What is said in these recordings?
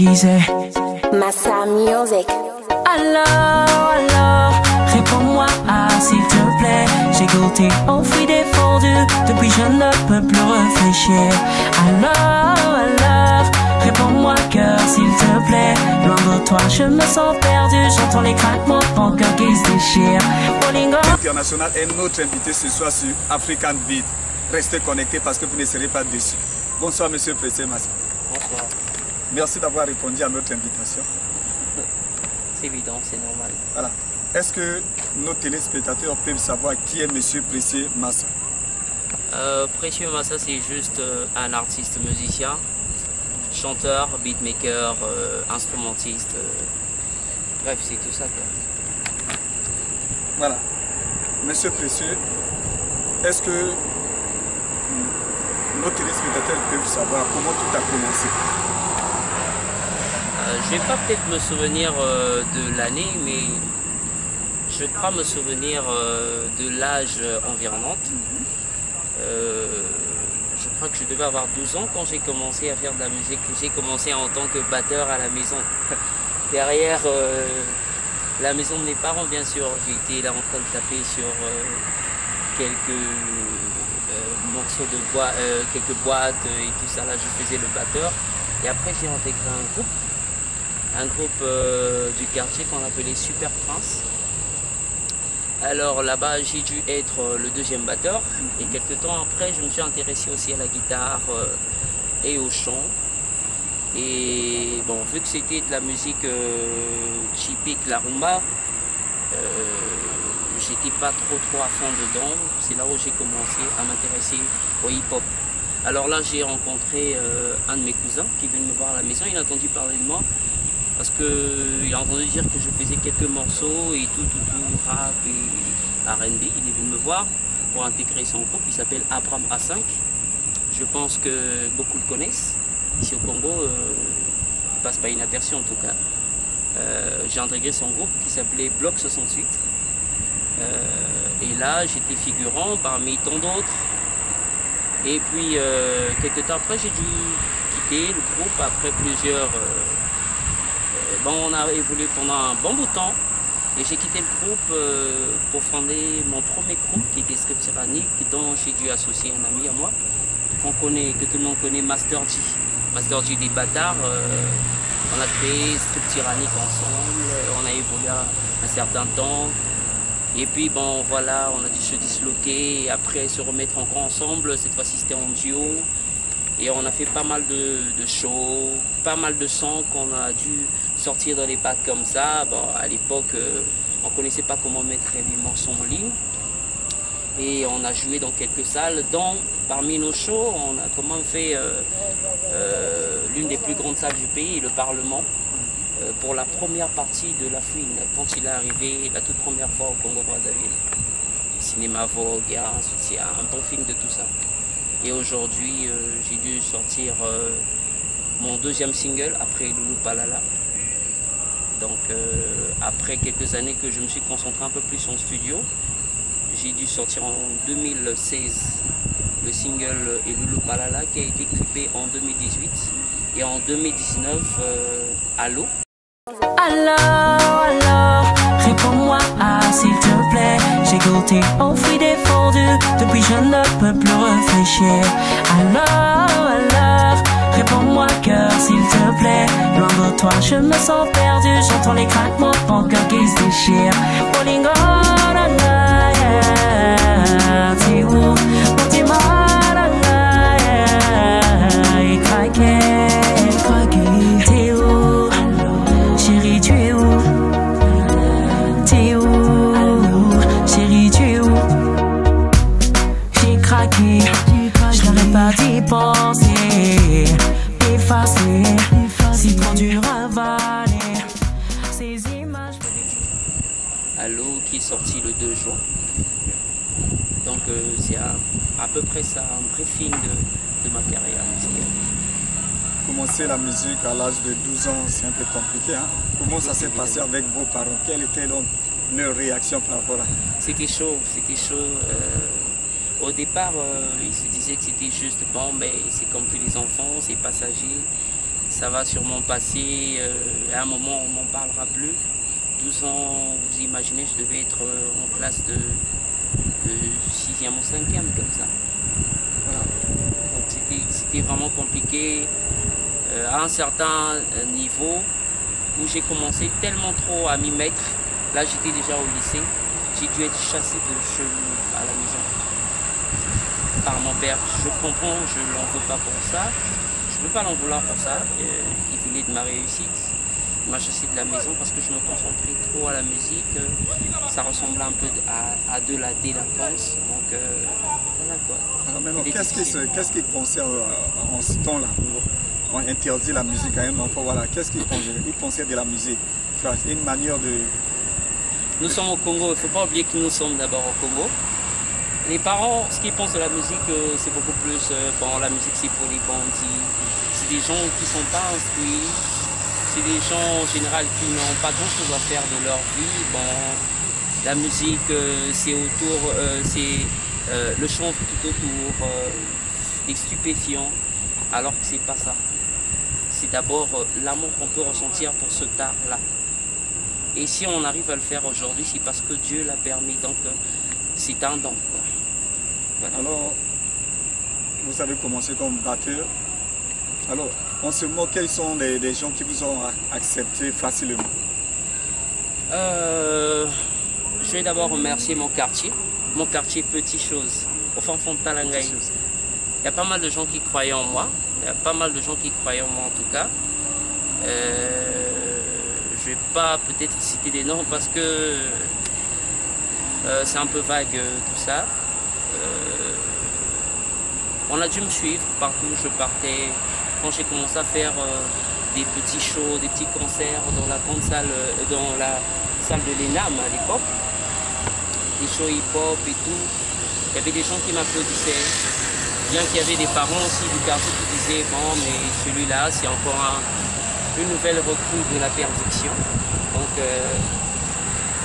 déguisé. Massa Music. Alors, réponds-moi, s'il te plaît. J'ai goûté aux fruits défendus, depuis je ne peux plus réfléchir. Alors, réponds-moi, cœur, s'il te plaît. Loin de toi, je me sens perdu. J'entends les craquements de mon cœur qui se déchire. International est notre invité ce soir sur African Beat. Restez connectés parce que vous ne serez pas déçus. Bonsoir, monsieur Pressé Massa. Bonsoir. Merci d'avoir répondu à notre invitation. C'est évident, c'est normal. Voilà. Est-ce que nos téléspectateurs peuvent savoir qui est monsieur Pressé Massa? Précieux Massa, c'est juste un artiste musicien, chanteur, beatmaker, instrumentiste. Bref, c'est tout ça, quoi. Voilà. Monsieur Précieux, est-ce que nos téléspectateurs peuvent savoir comment tout a commencé? Je ne vais pas peut-être me souvenir de l'année, mais je crois me souvenir de l'âge environnant. Je crois que je devais avoir 12 ans quand j'ai commencé à faire de la musique. J'ai commencé en tant que batteur à la maison. Derrière la maison de mes parents, bien sûr. J'ai été là en train de taper sur quelques morceaux de bois, quelques boîtes et tout ça. Là, je faisais le batteur. Et après, j'ai intégré un groupe du quartier qu'on appelait Super Prince. Alors là-bas, j'ai dû être le deuxième batteur. Et quelques temps après, je me suis intéressé aussi à la guitare et au chant. Et bon, vu que c'était de la musique typique, la rumba, j'étais pas trop à fond dedans. C'est là où j'ai commencé à m'intéresser au hip-hop. Alors là, j'ai rencontré un de mes cousins qui est venu me voir à la maison. Il a entendu parler de moi parce qu'il a entendu dire que je faisais quelques morceaux et tout, rap et R&B. Il est venu me voir pour intégrer son groupe. Il s'appelle Abraham A5. Je pense que beaucoup le connaissent. Ici au Congo, il passe pas inaperçu en tout cas. J'ai intégré son groupe qui s'appelait Bloc 68. Et là, j'étais figurant parmi tant d'autres. Et puis, quelques temps après, j'ai dû quitter le groupe après plusieurs... on a évolué pendant un bon bout de temps. Et j'ai quitté le groupe pour fonder mon premier groupe qui était Strip Tyrannique, dont j'ai dû associer un ami à moi, que tout le monde connaît, Master G. Master G des Bâtards. On a créé Strip Tyrannique ensemble, on a évolué un certain temps. Et puis bon voilà, on a dû se disloquer et après se remettre encore ensemble. Cette fois-ci c'était en duo. Et on a fait pas mal de shows, pas mal de sons qu'on a dû sortir dans les packs comme ça. Bon, à l'époque, on ne connaissait pas comment mettre les morceaux en ligne. Et on a joué dans quelques salles, dont parmi nos shows, on a quand même fait l'une des plus grandes salles du pays, le Parlement, pour la première partie de La Fouine, quand il est arrivé la toute première fois au Congo-Brazzaville. Cinéma Vogue, et ensuite il y a un bon film de tout ça. Et aujourd'hui, j'ai dû sortir mon deuxième single après Loulou Palala. Donc après quelques années que je me suis concentré un peu plus en studio, j'ai dû sortir en 2016 le single Loulou Palala qui a été clippé en 2018 et en 2019 Allô. Alors, réponds-moi, s'il te plaît. J'ai goûté aux fruits défendus, depuis je ne peux plus réfléchir. Alors, réponds-moi, cœur, s'il te plaît. Loin de toi, je me sens perdu. J'entends les craquements de mon cœur qui se déchire. Rolling on a night, t'es où? T'es mal à night, craqué, t'es où? Chérie, tu es où? T'es où? Chérie, tu es où? J'ai craqué, je n'arrête pas d'y penser. Effacer, si trop dur à avaler ces images. Allô qui est sorti le 2 juin. Donc c'est à peu près ça, un briefing de ma carrière musicale. Commencer la musique à l'âge de 12 ans, c'est un peu compliqué. Hein? Comment ça s'est passé avec vos parents? Quelle était leur réaction par rapport à ça? C'était chaud, c'était chaud. Au départ, ils se disaient que c'était juste bon, mais c'est comme tous les enfants, c'est passager. ça va sûrement passer. À un moment, on n'en parlera plus. 12 ans, vous imaginez, je devais être en classe de 6e ou 5e, comme ça. Voilà. Donc c'était vraiment compliqué. À un certain niveau où j'ai commencé tellement trop à m'y mettre. Là, j'étais déjà au lycée. J'ai dû être chassé de chez nous à la maison par mon père. Je comprends, je ne l'en veux pas pour ça. Je ne peux pas l'en vouloir pour ça. Il voulait de ma réussite. Il m'a chassé de la maison parce que je me concentrais trop à la musique. Ça ressemblait un peu à de la délinquance. Donc voilà quoi. Alors maintenant, qu'est-ce qu'il pensait en ce temps-là? On interdit la musique à un enfant. Voilà. Qu'est-ce qu'il pensait? Il pensait de la musique. Une manière de... Nous sommes au Congo. Il ne faut pas oublier que nous sommes d'abord au Congo. Les parents, ce qu'ils pensent de la musique, c'est beaucoup plus, bon, la musique c'est pour les bandits, c'est des gens qui ne sont pas instruits, c'est des gens en général qui n'ont pas grand chose à faire de leur vie. Bon, la musique c'est autour, le chant tout autour, des stupéfiants, alors que c'est pas ça. C'est d'abord l'amour qu'on peut ressentir pour ce art-là. Et si on arrive à le faire aujourd'hui, c'est parce que Dieu l'a permis, donc c'est un don. Voilà. Alors, vous avez commencé comme batteur. Alors, en ce moment, quels sont les gens qui vous ont accepté facilement? Je vais d'abord remercier mon quartier Petit Chose, au fin fond de Talangaï. Il y a pas mal de gens qui croyaient en moi. Il y a pas mal de gens qui croyaient en moi en tout cas. Je ne vais pas peut-être citer des noms parce que c'est un peu vague tout ça. On a dû me suivre partout où je partais. Quand j'ai commencé à faire des petits shows, des petits concerts dans la grande salle, dans la salle de l'ENAM à l'époque, des shows hip-hop et tout, il y avait des gens qui m'applaudissaient. Bien qu'il y avait des parents aussi du quartier qui disaient bon mais celui-là c'est encore une nouvelle recrue de la perdition. Donc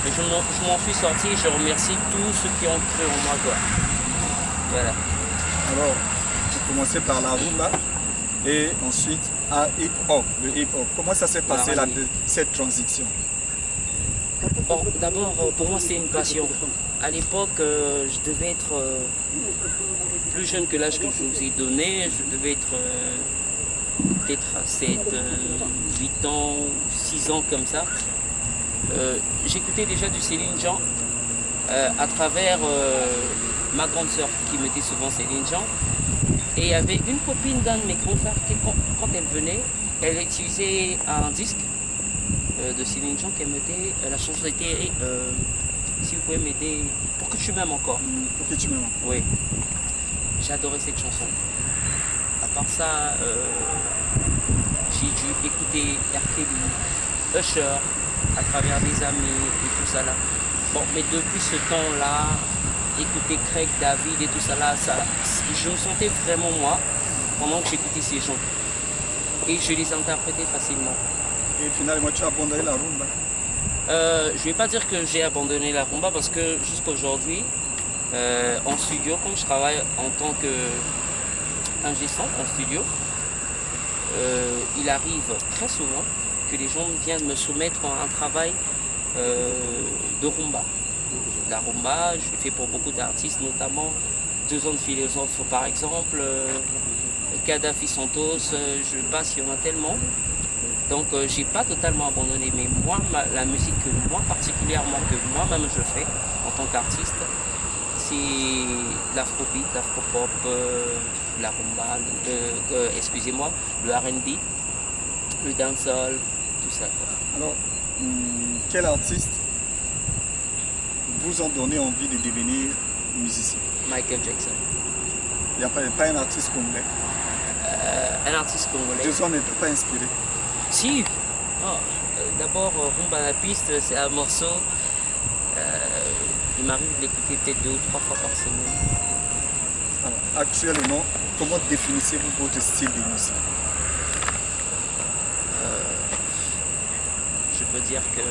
je m'en suis sorti et je remercie tous ceux qui ont cru en moi. Quoi. Voilà. Alors, vous commencez par la rumba et ensuite à hip-hop, le hip-hop. Comment ça s'est passé cette transition? Bon, d'abord, pour moi, c'est une passion. À l'époque, je devais être plus jeune que l'âge que je vous ai donné. Je devais être peut-être à 7, 8 ans, 6 ans comme ça. J'écoutais déjà du Céline Dion à travers ma grande sœur qui mettait souvent Céline Dion. Et il y avait une copine d'un de mes grands frères qui, quand elle venait, elle utilisait un disque de Céline Dion qu'elle mettait. La chanson était si vous pouvez m'aider, Pour que tu m'aimes encore. Pour que tu m'aimes encore. Oui. J'adorais cette chanson. À part ça, j'ai dû écouter R. Kelly, Usher, à travers des amis et tout ça là. Bon, mais depuis ce temps-là, écouter Craig David et tout ça là, je me sentais vraiment moi pendant que j'écoutais ces gens. Et je les interprétais facilement. Et finalement, tu as abandonné la rumba? Je ne vais pas dire que j'ai abandonné la rumba parce que jusqu'à aujourd'hui, en studio, comme je travaille en tant qu'ingé son en studio, il arrive très souvent que les gens viennent me soumettre un travail de rumba. La rumba, je l'ai fait pour beaucoup d'artistes, notamment 2 ans de philosophe par exemple, Kadhafi Santos, je passe, il y en a tellement. Donc j'ai pas totalement abandonné, mais moi, la musique que moi particulièrement, que moi-même je fais en tant qu'artiste, c'est l'afrobeat, l'afropop, la rumba, excusez-moi, le R&B, le dancehall, tout ça. Alors, quel artiste vous ont donné envie de devenir musicien? Michael Jackson. Il n'y a pas un artiste congolais? Un artiste congolais. Deux ans n'étaient pas inspirés? Si. Oh, d'abord, Rumba à la piste, c'est un morceau. Il m'arrive de l'écouter peut-être 2 ou 3 fois par semaine. Alors, actuellement, comment définissez-vous votre style de musique? Je peux dire que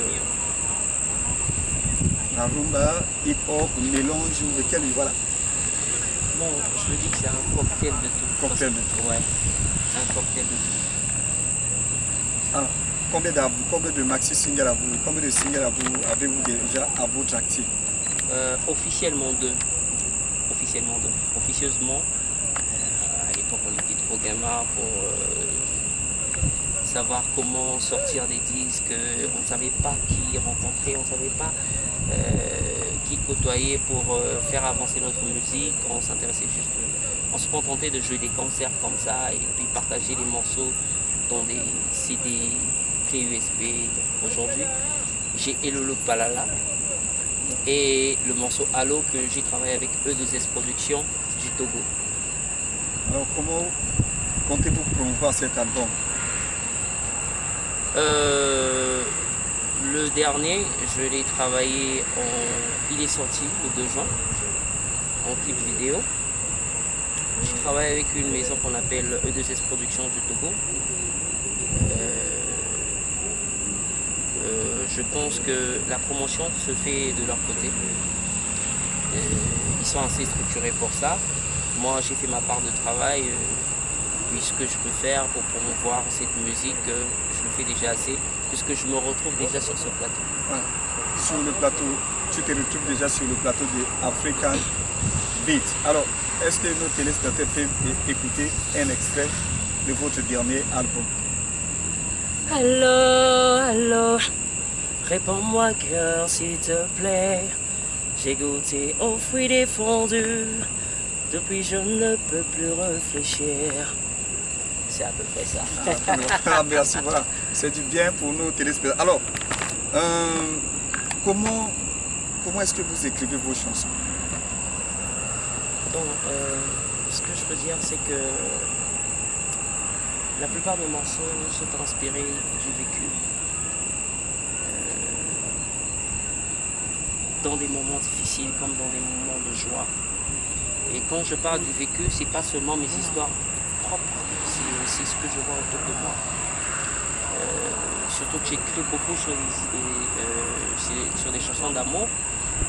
la rumba, hip-hop, mélange ou lequel, voilà. Bon, je me dis que c'est un cocktail de tout. Cocktail de tout. Ouais, c'est un cocktail de tout. Ah, combien de maxi singles combien de singles avez-vous déjà à votre actif? Officiellement deux. Officieusement, à l'époque on était trop gamin pour savoir comment sortir des disques. On ne savait pas qui rencontrer, on ne savait pas qui côtoyer pour faire avancer notre musique. On s'intéressait juste, on se contentait de jouer des concerts comme ça et puis partager les morceaux dans des CD, clés USB. Aujourd'hui, j'ai Elolo Palala et le morceau Allo que j'ai travaillé avec E2S Productions du Togo. Alors comment comptez-vous promouvoir cet album? Le dernier, je l'ai travaillé il est sorti le 2 juin en clip vidéo. Je travaille avec une maison qu'on appelle E2S Productions du Togo. Je pense que la promotion se fait de leur côté. Ils sont assez structurés pour ça. Moi, j'ai fait ma part de travail. Puis ce que je peux faire pour promouvoir cette musique, je le fais déjà assez, puisque je me retrouve déjà sur ce plateau. Ah, sur le plateau, tu te retrouves déjà sur le plateau de African Beat. Alors, est-ce que nos téléspectateurs peuvent écouter un extrait de votre dernier album? Allô, allô, réponds-moi cœur s'il te plaît. J'ai goûté aux fruits défendus, depuis je ne peux plus réfléchir. C'est à peu près ça. Merci, voilà. C'est du bien pour nos téléspectateurs. Alors, comment est-ce que vous écrivez vos chansons? Donc, ce que je peux dire, c'est que la plupart des morceaux sont inspirés du vécu. Dans des moments difficiles comme dans des moments de joie. Et quand je parle du vécu, c'est pas seulement mes histoires propres, c'est aussi ce que je vois autour de moi. Surtout que j'écris beaucoup sur des chansons d'amour.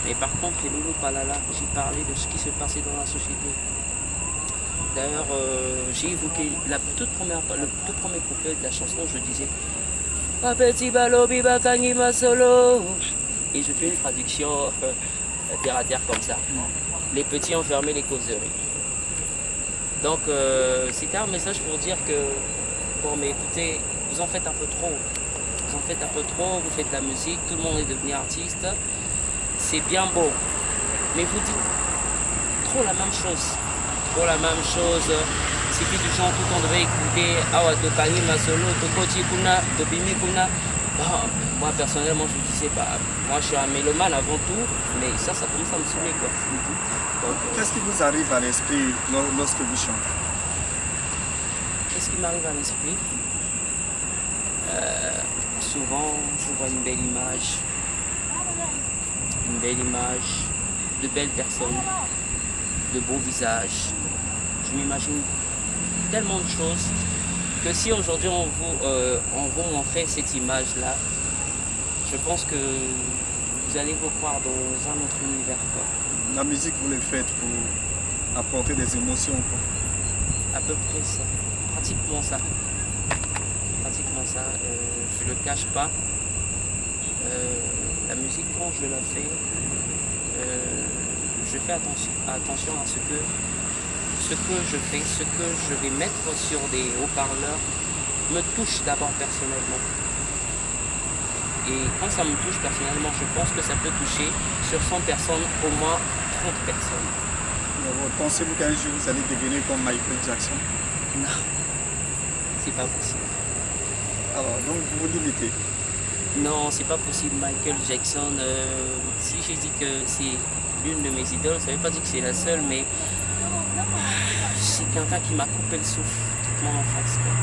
Mais par contre, les Lolo Palala, j'ai parlé de ce qui se passait dans la société. D'ailleurs, j'ai évoqué le tout premier couplet de la chanson, je disais Petit balobi bakangi ma solo. Et je fais une traduction terre à terre comme ça. Les petits ont fermé les causeries. Donc c'était un message pour dire que, bon mais écoutez, vous en faites un peu trop. Vous en faites un peu trop, vous faites de la musique, tout le monde est devenu artiste. C'est bien beau. Mais vous dites trop la même chose. Trop la même chose. C'était du genre tout on devait écouter Awa Tokani Masolo, Tokoti Kuna, Tobimi Kuna. Moi personnellement je disais moi je suis un mélomane avant tout, mais ça commence à me saouler quoi. Qu'est-ce qui vous arrive à l'esprit lorsque vous chantez? Qu'est-ce qui m'arrive à l'esprit? Souvent je vois une belle image, de belles personnes, de beaux visages. Je m'imagine tellement de choses que si aujourd'hui on vous montrer cette image-là, je pense que vous allez vous croire dans un autre univers. Quoi. La musique, vous le faites pour apporter des émotions quoi. À peu près ça, pratiquement ça. Je ne le cache pas. La musique, quand je la fais, je fais attention à ce que je fais, ce que je vais mettre sur des haut-parleurs me touche d'abord personnellement. Et quand ça me touche personnellement, je pense que ça peut toucher sur 100 personnes, au moins 30 personnes. Pensez-vous qu'un jour vous allez devenir comme Michael Jackson? Non, c'est pas possible. Alors, donc vous vous limitez? Non, c'est pas possible. Michael Jackson, si j'ai dit que c'est l'une de mes idoles, ça ne veut pas dire que c'est la seule, mais c'est quelqu'un qui m'a coupé le souffle toute mon enfance. Quoi.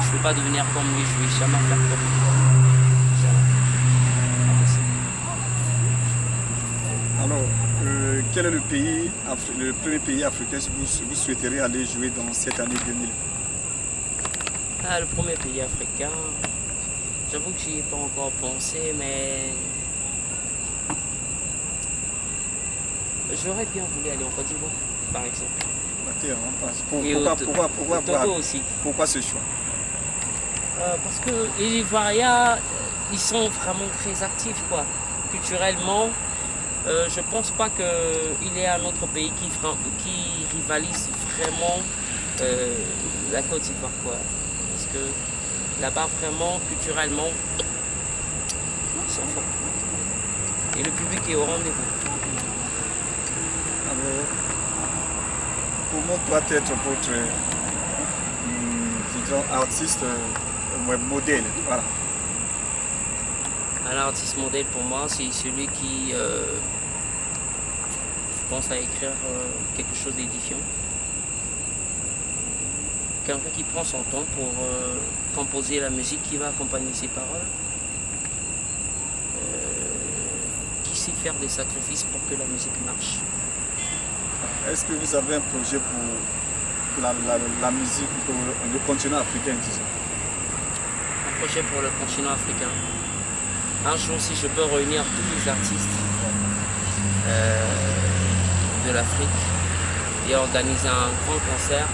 Je ne peux pas devenir comme lui, je ne vais jamais faire comme lui. Alors, quel est le premier pays africain que vous souhaiteriez aller jouer dans cette année 2000? Le premier pays africain, j'avoue que j'y ai pas encore pensé, mais j'aurais bien voulu aller en Côte d'Ivoire, par exemple. Pourquoi Togo aussi. Pourquoi ce choix? Parce que les Ivoiriens, ils sont vraiment très actifs, quoi. Culturellement, je pense pas qu'il y ait un autre pays qui rivalise vraiment la Côte d'Ivoire, quoi. Parce que là-bas, vraiment, culturellement, ils sont forts. Et le public est au rendez-vous. Alors, comment doit être votre disons, artiste modèle? Voilà. Un artiste modèle pour moi, c'est celui qui pense à écrire quelque chose d'édifiant. Quelqu'un qui prend son temps pour composer la musique qui va accompagner ses paroles. Qui sait faire des sacrifices pour que la musique marche. Est-ce que vous avez un projet pour la musique, pour le continent africain, disons? Un projet pour le continent africain. Un jour, si je peux réunir tous les artistes de l'Afrique et organiser un grand concert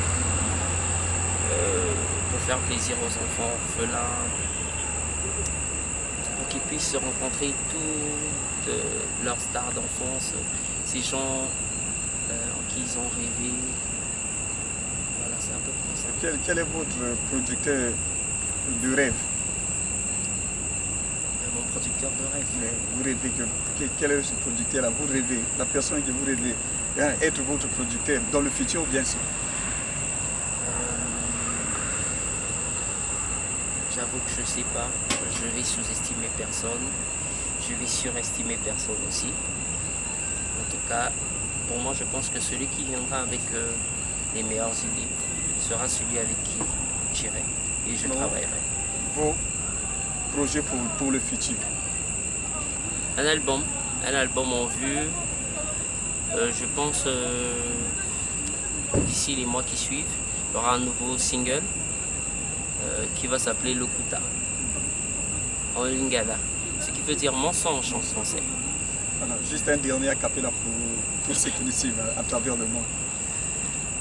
pour faire plaisir aux enfants orphelins, pour qu'ils puissent se rencontrer toutes leurs stars d'enfance, ces gens en qui ils ont rêvé. Voilà, c'est un peu comme ça. Quel est votre producteur de rêve? Mon producteur de rêve. Vous rêvez quel est ce producteur-là? Vous rêvez, la personne que vous rêvez être votre producteur dans le futur, bien sûr. J'avoue que je ne sais pas. Je vais sous-estimer personne. Je vais surestimer personne aussi. En tout cas, pour moi, je pense que celui qui viendra avec les meilleures idées sera celui avec qui j'irai et je travaillerai. Vos projets pour le futur? Un album en vue. Je pense d'ici les mois qui suivent, il y aura un nouveau single qui va s'appeler Lokuta en lingala, ce qui veut dire mensonge en français. Voilà, juste un dernier a cappella pour ceux qui nous suivent à travers le monde.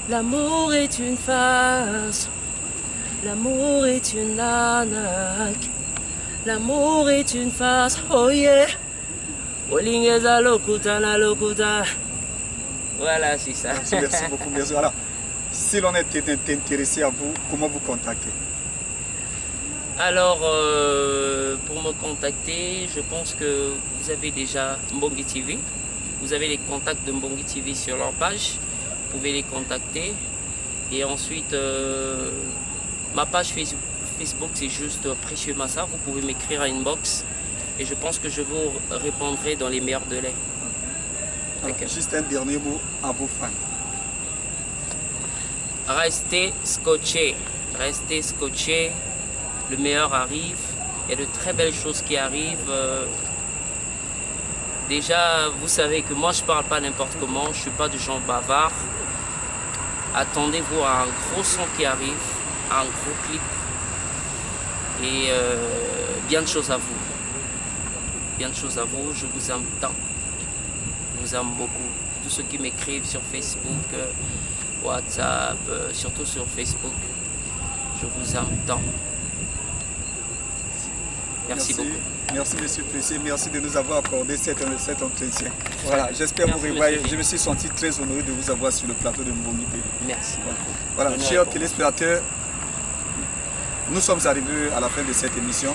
L'amour est une farce, l'amour est une arnaque, l'amour est une farce, oh yeah. Olingeza lokuta na lokuta. Voilà, c'est ça. Merci beaucoup, bien sûr. Alors, si l'on était intéressé à vous, comment vous contacter? Alors, pour me contacter, je pense que vous avez déjà Mbongi TV. Vous avez les contacts de Mbongi TV sur leur page. Vous pouvez les contacter. Et ensuite, ma page Facebook, c'est juste Précieux Massa. Vous pouvez m'écrire à inbox. Et je pense que je vous répondrai dans les meilleurs délais. Alors, juste un dernier mot à vos fans. Restez scotchés. Restez scotchés. Le meilleur arrive. Il y a de très belles choses qui arrivent. Déjà, vous savez que moi, je ne parle pas n'importe comment. Je ne suis pas du genre bavard. Attendez-vous à un gros son qui arrive, à un gros clip. Et bien de choses à vous. Bien de choses à vous. Je vous aime tant. Je vous aime beaucoup. Tous ceux qui m'écrivent sur Facebook, WhatsApp, surtout sur Facebook. Je vous aime tant. Merci beaucoup. Merci, monsieur Précieux. Merci de nous avoir accordé cet entretien. Voilà, j'espère vous revoir. Je me suis senti très honoré de vous avoir sur le plateau de Mbongi TV. Merci beaucoup. Voilà, chers téléspectateurs, nous sommes arrivés à la fin de cette émission.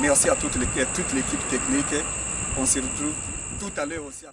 Merci à toute l'équipe technique. On se retrouve tout à l'heure aussi.